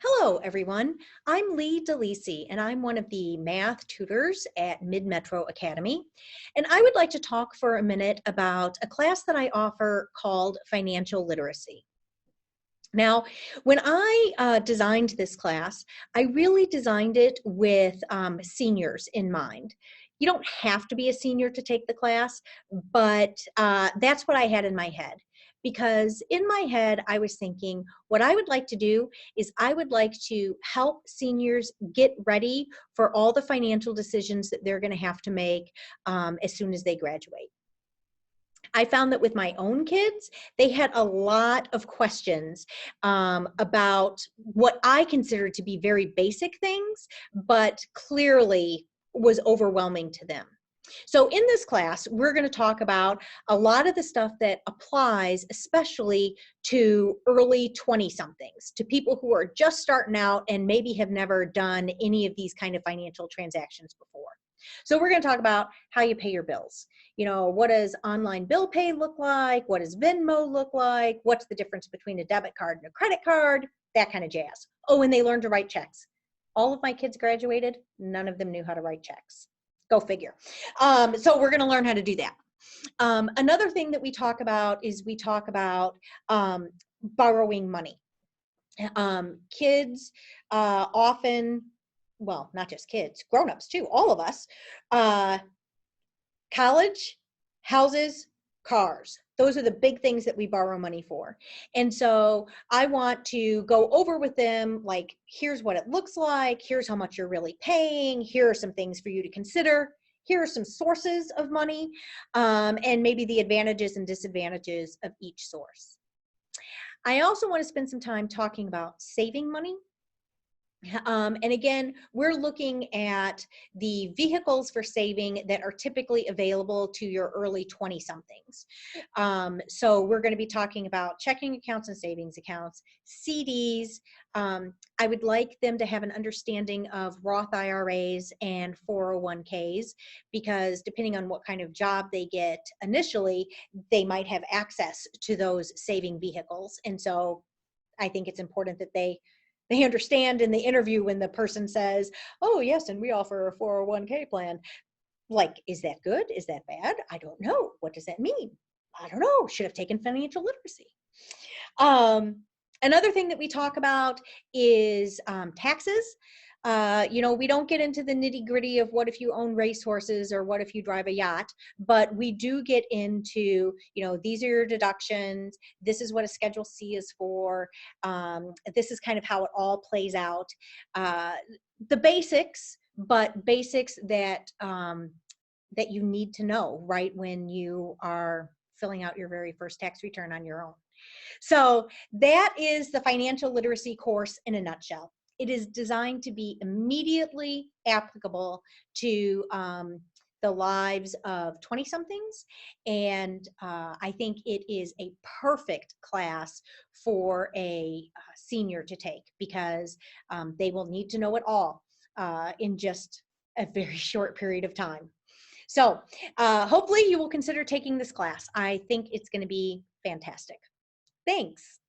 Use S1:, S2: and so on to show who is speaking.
S1: Hello, everyone. I'm Lee DeLisi, and I'm one of the math tutors at Mid-Metro Academy. And I would like to talk for a minute about a class that I offer called Financial Literacy. Now, when I designed this class, I really designed it with seniors in mind. You don't have to be a senior to take the class, but that's what I had in my head. Because in my head, I was thinking what I would like to do is I would like to help seniors get ready for all the financial decisions that they're going to have to make as soon as they graduate. I found that with my own kids, they had a lot of questions about what I consider to be very basic things, but clearly was overwhelming to them. So in this class, we're going to talk about a lot of the stuff that applies, especially to early 20-somethings, to people who are just starting out and maybe have never done any of these kind of financial transactions before. So we're going to talk about how you pay your bills. You know, what does online bill pay look like? What does Venmo look like? What's the difference between a debit card and a credit card? That kind of jazz. Oh, and they learned to write checks. All of my kids graduated. None of them knew how to write checks. Go figure. So we're going to learn how to do that. Another thing that we talk about is we talk about borrowing money. Kids often, well, not just kids, grown-ups too, all of us, college, houses, cars. Those are the big things that we borrow money for. And so I want to go over with them, like, here's what it looks like. Here's how much you're really paying. Here are some things for you to consider. Here are some sources of money, and maybe the advantages and disadvantages of each source. I also want to spend some time talking about saving money. And again, we're looking at the vehicles for saving that are typically available to your early 20-somethings. So we're going to be talking about checking accounts and savings accounts, CDs. I would like them to have an understanding of Roth IRAs and 401ks, because depending on what kind of job they get initially, they might have access to those saving vehicles. And so I think it's important that they understand in the interview when the person says, oh, yes, and we offer a 401k plan. Like, is that good? Is that bad? I don't know. What does that mean? I don't know. Should have taken financial literacy. Another thing that we talk about is taxes. We don't get into the nitty gritty of what if you own racehorses or what if you drive a yacht, but we do get into, these are your deductions. This is what a Schedule C is for. This is kind of how it all plays out. The basics, but basics that you need to know right when you are filling out your very first tax return on your own. So that is the financial literacy course in a nutshell. It is designed to be immediately applicable to the lives of 20-somethings. And I think it is a perfect class for a senior to take, because they will need to know it all in just a very short period of time. So hopefully you will consider taking this class. I think it's going to be fantastic. Thanks.